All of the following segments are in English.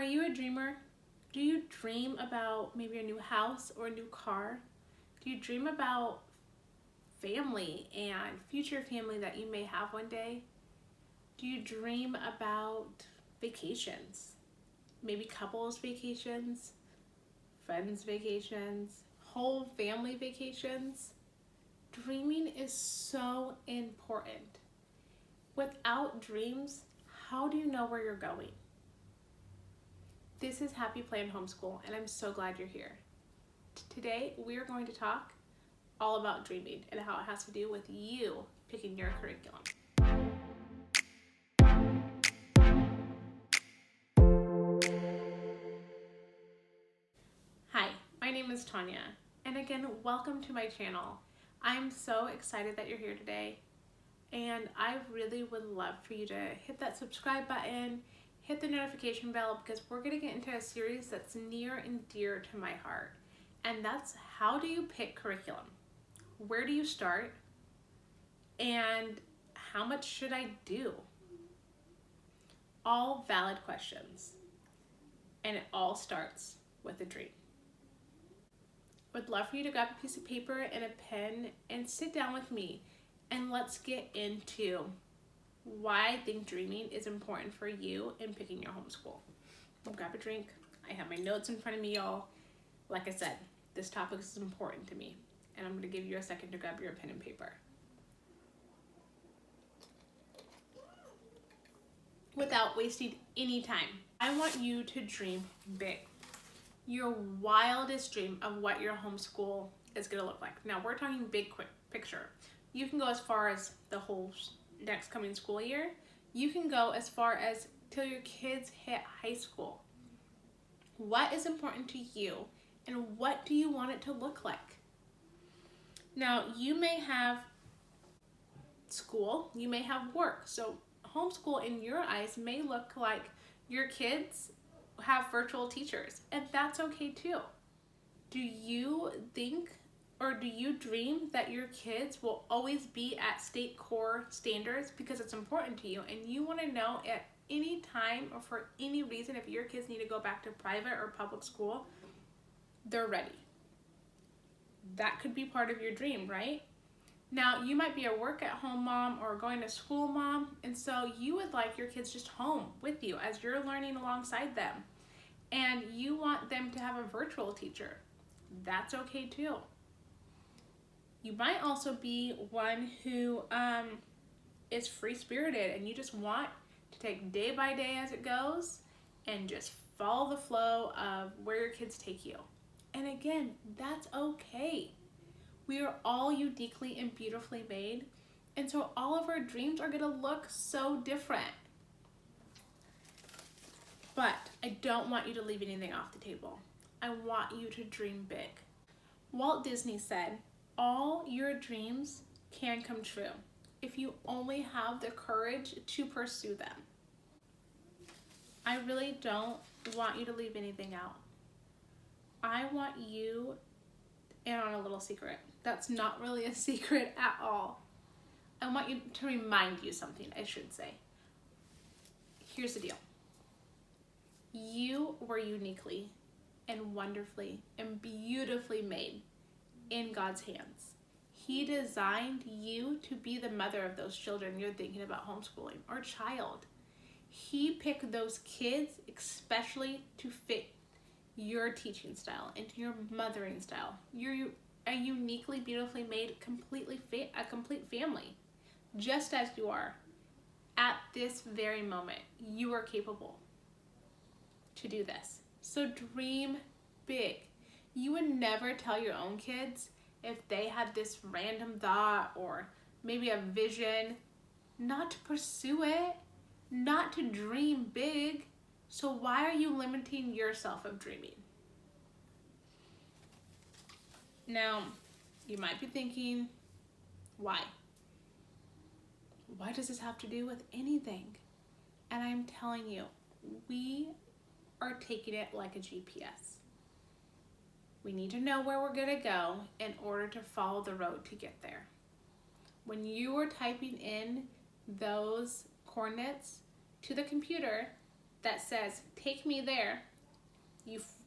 Are you a dreamer? Do you dream about maybe a new house or a new car? Do you dream about family and future family that you may have one day? Do you dream about vacations? Maybe couples vacations, friends vacations, whole family vacations? Dreaming is so important. Without dreams, how do you know where you're going? This is Happy Plan Homeschool, and I'm so glad you're here. Today, we are going to talk all about dreaming and how it has to do with you picking your curriculum. Hi, my name is Tanya, and again, welcome to my channel. I'm so excited that you're here today, and I really would love for you to hit that subscribe button, hit the notification bell, because we're going to get into a series that's near and dear to my heart, and that's how do you pick curriculum? Where do you start? And how much should I do? All valid questions, and it all starts with a dream. Would love for you to grab a piece of paper and a pen and sit down with me, and let's get into why I think dreaming is important for you in picking your homeschool. I'll grab a drink. I have my notes in front of me, y'all. Like I said, this topic is important to me, and I'm going to give you a second to grab your pen and paper. Without wasting any time, I want you to dream big. Your wildest dream of what your homeschool is going to look like. Now, we're talking big quick picture. You can go as far as the whole next coming school year. You can go as far as till your kids hit high school. What is important to you, and what do you want it to look like? Now, you may have school, you may have work. So homeschool in your eyes may look like your kids have virtual teachers, and that's okay too. Do you think or do you dream that your kids will always be at state core standards because it's important to you, and you want to know at any time or for any reason if your kids need to go back to private or public school, they're ready? That could be part of your dream, right? Now, you might be a work-at-home mom or going to school mom, and so you would like your kids just home with you as you're learning alongside them. And you want them to have a virtual teacher. That's okay too. You might also be one who is free-spirited, and you just want to take day by day as it goes and just follow the flow of where your kids take you. And again, that's okay. We are all uniquely and beautifully made, and so all of our dreams are going to look so different. But I don't want you to leave anything off the table. I want you to dream big. Walt Disney said, all your dreams can come true if you only have the courage to pursue them. I really don't want you to leave anything out. I want you in on a little secret. That's not really a secret at all. I want you to remind you something, I should say. Here's the deal. You were uniquely and wonderfully and beautifully made in God's hands. He designed you to be the mother of those children you're thinking about homeschooling, or child. He picked those kids especially to fit your teaching style and your mothering style. You're a uniquely, beautifully made, a complete family, just as you are. At this very moment, you are capable to do this. So dream big. You would never tell your own kids if they had this random thought or maybe a vision not to pursue it, not to dream big. So why are you limiting yourself of dreaming? Now, you might be thinking, why? Why does this have to do with anything? And I'm telling you, we are taking it like a GPS. We need to know where we're going to go in order to follow the road to get there. When you are typing in those coordinates to the computer, that says, take me there,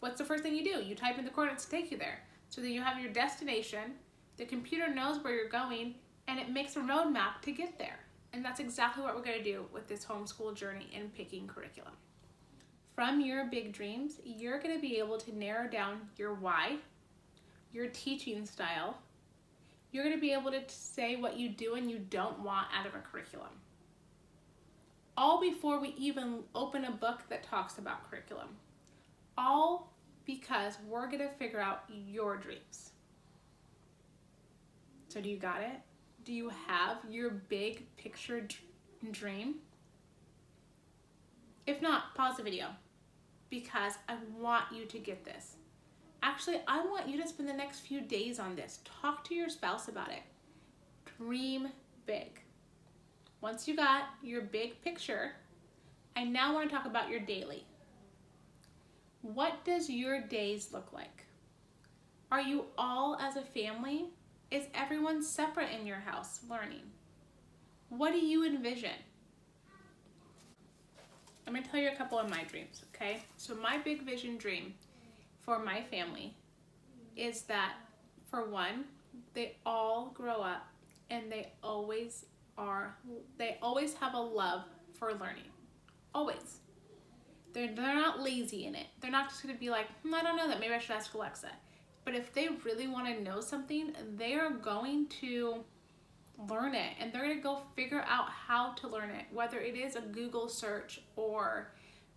what's the first thing you do? You type in the coordinates to take you there. So then you have your destination, the computer knows where you're going, and it makes a roadmap to get there. And that's exactly what we're going to do with this homeschool journey in picking curriculum. From your big dreams, you're going to be able to narrow down your why, your teaching style. You're going to be able to say what you do and you don't want out of a curriculum. All before we even open a book that talks about curriculum. All because we're going to figure out your dreams. So do you got it? Do you have your big picture dream? If not, pause the video because I want you to get this. Actually, I want you to spend the next few days on this. Talk to your spouse about it. Dream big. Once you got your big picture, I now want to talk about your daily. What does your days look like? Are you all as a family? Is everyone separate in your house learning? What do you envision? I'm going to tell you a couple of my dreams, okay? So my big vision dream for my family is that, for one, they all grow up and they always have a love for learning. Always. They're not lazy in it. They're not just going to be like, I don't know that, maybe I should ask Alexa. But if they really want to know something, they are going to learn it and they're going to go figure out how to learn it, whether it is a Google search or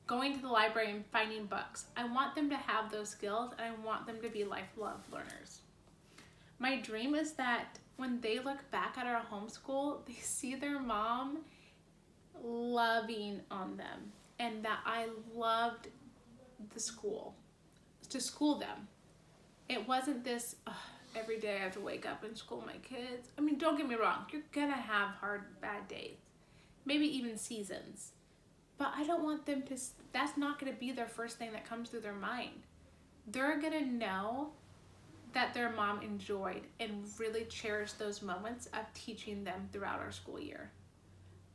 going to the library and finding books. I want them to have those skills and I want them to be lifelong learners. My dream is that when they look back at our homeschool, they see their mom loving on them and that I loved the school, to school them. It wasn't this, every day I have to wake up and school my kids. I mean, don't get me wrong, you're gonna have hard, bad days, maybe even seasons. But I don't want them to, that's not gonna be their first thing that comes through their mind. They're gonna know that their mom enjoyed and really cherished those moments of teaching them throughout our school year.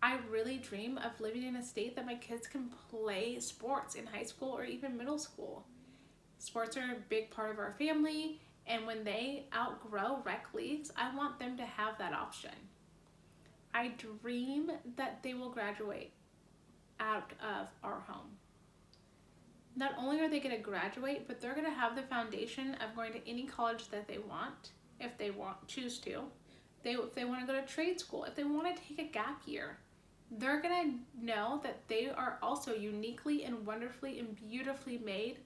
I really dream of living in a state that my kids can play sports in high school or even middle school. Sports are a big part of our family, and when they outgrow rec leagues, I want them to have that option. I dream that they will graduate out of our home. Not only are they going to graduate, but they're going to have the foundation of going to any college that they want, if they choose to. If they want to go to trade school, if they want to take a gap year, they're going to know that they are also uniquely and wonderfully and beautifully made,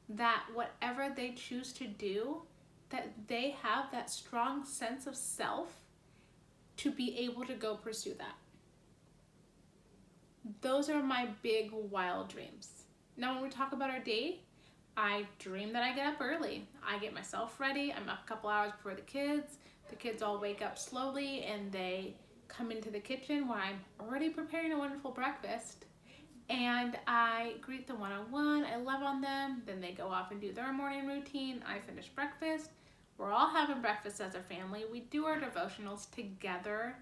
that whatever they choose to do, that they have that strong sense of self to be able to go pursue that. Those are my big, wild dreams. Now, when we talk about our day, I dream that I get up early. I get myself ready. I'm up a couple hours before the kids. The kids all wake up slowly and they come into the kitchen where I'm already preparing a wonderful breakfast. And I greet them one-on-one. I love on them. Then they go off and do their morning routine. I finish breakfast. We're all having breakfast as a family. We do our devotionals together.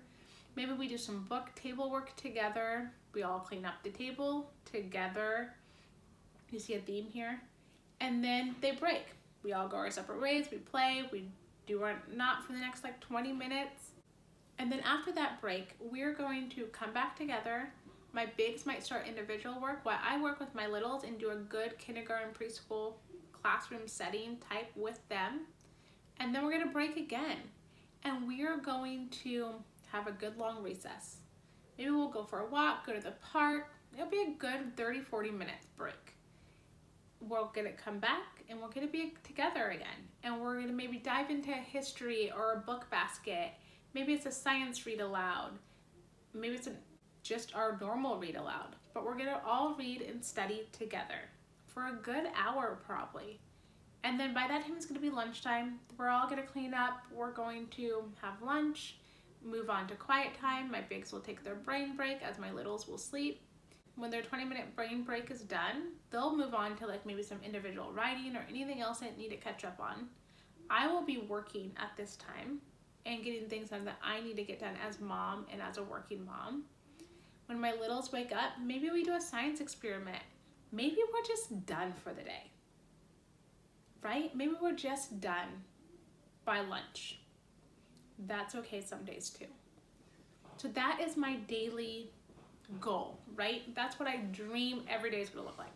Maybe we do some book table work together. We all clean up the table together. You see a theme here? And then they break. We all go our separate ways. We play. We do our knot for the next 20 minutes. And then after that break, we're going to come back together. My bigs might start individual work while I work with my littles and do a good kindergarten preschool classroom setting type with them. And then we're going to break again. And we are going to have a good long recess. Maybe we'll go for a walk, go to the park. It'll be a good 30-40 minutes break. We're going to come back and we're going to be together again. And we're going to maybe dive into history or a book basket. Maybe it's a science read aloud. Maybe it's just our normal read aloud. But we're going to all read and study together for a good hour probably. And then by that time it's going to be lunchtime. We're all going to clean up. We're going to have lunch, move on to quiet time. My bigs will take their brain break as my littles will sleep. When their 20-minute brain break is done, they'll move on to maybe some individual writing or anything else I need to catch up on. I will be working at this time and getting things done that I need to get done as mom and as a working mom. When my littles wake up, maybe we do a science experiment. maybe we're just done for the day, right? Maybe we're just done by lunch. That's okay some days too. So that is my daily goal, right? That's what I dream every day is gonna look like.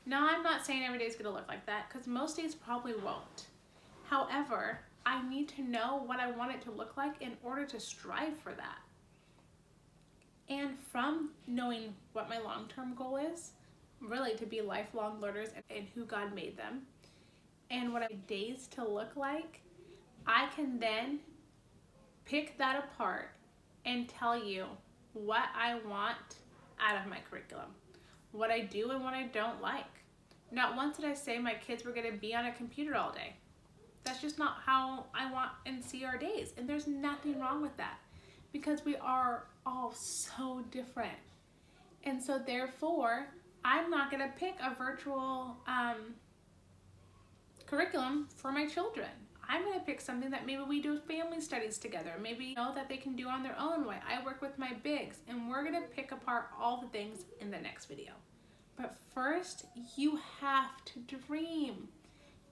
Now, I'm not saying every day is gonna look like that, because most days probably won't. However, I need to know what I want it to look like in order to strive for that. And from knowing what my long-term goal is, really to be lifelong learners and who God made them, and what I want days to look like, I can then pick that apart and tell you what I want out of my curriculum, what I do and what I don't like. Not once did I say my kids were going to be on a computer all day. That's just not how I want and see our days. And there's nothing wrong with that, because we are all so different. And so therefore, I'm not going to pick a virtual curriculum for my children. I'm going to pick something that maybe we do family studies together. Maybe that they can do on their own way. I work with my bigs, and we're going to pick apart all the things in the next video. But first, you have to dream,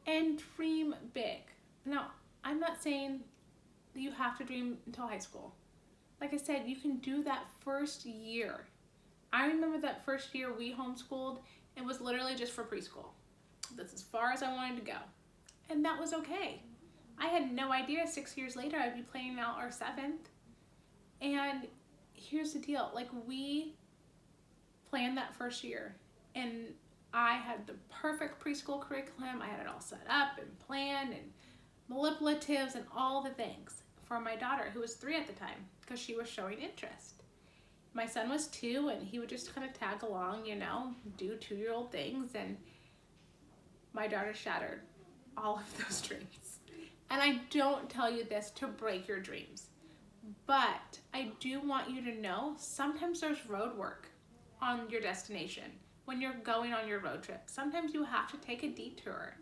and dream big. Now, I'm not saying that you have to dream until high school. Like I said, you can do that first year. I remember that first year we homeschooled, it was literally just for preschool. That's as far as I wanted to go. And that was okay. I had no idea 6 years later I'd be planning out our 7th. And here's the deal, like, we planned that first year, and I had the perfect preschool curriculum. I had it all set up and planned and manipulatives and all the things for my daughter, who was 3 at the time, because she was showing interest. My son was 2, and he would just kind of tag along, do 2-year-old things, and my daughter shattered all of those dreams. And I don't tell you this to break your dreams, but I do want you to know sometimes there's road work on your destination when you're going on your road trip. Sometimes you have to take a detour.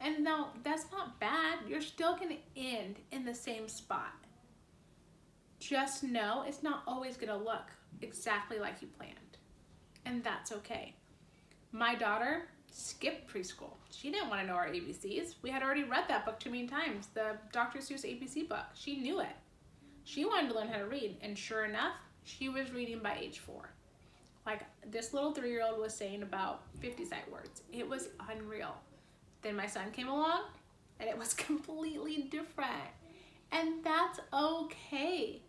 And no, that's not bad. You're still going to end in the same spot. Just know it's not always going to look exactly like you planned. And that's okay. My daughter skipped preschool. She didn't want to know our ABCs. We had already read that book too many times, the Dr. Seuss ABC book. She knew it. She wanted to learn how to read, and sure enough, she was reading by age 4. Like, this little 3-year-old was saying about 50 sight words. It was unreal. Then my son came along, and it was completely different. And that's okay.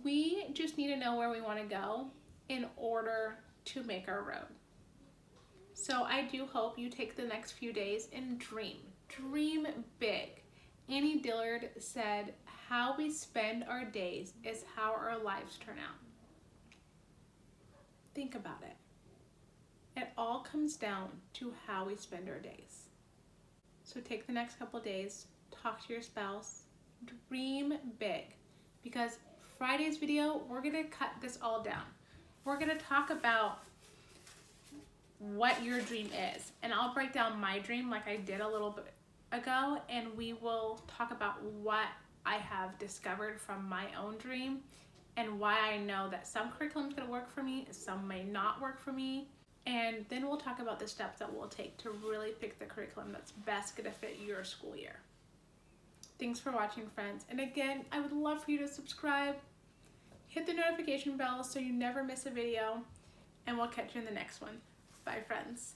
We just need to know where we want to go in order to make our road. So I do hope you take the next few days and dream. Dream big. Annie Dillard said, how we spend our days is how our lives turn out. Think about it. It all comes down to how we spend our days. So take the next couple days, talk to your spouse, dream big. Because Friday's video, we're gonna cut this all down. We're gonna talk about what your dream is. And I'll break down my dream like I did a little bit ago, and we will talk about what I have discovered from my own dream and why I know that some curriculum's gonna work for me, some may not work for me. And then we'll talk about the steps that we'll take to really pick the curriculum that's best gonna fit your school year. Thanks for watching, friends. And again, I would love for you to subscribe, hit the notification bell so you never miss a video, and we'll catch you in the next one. Bye, friends.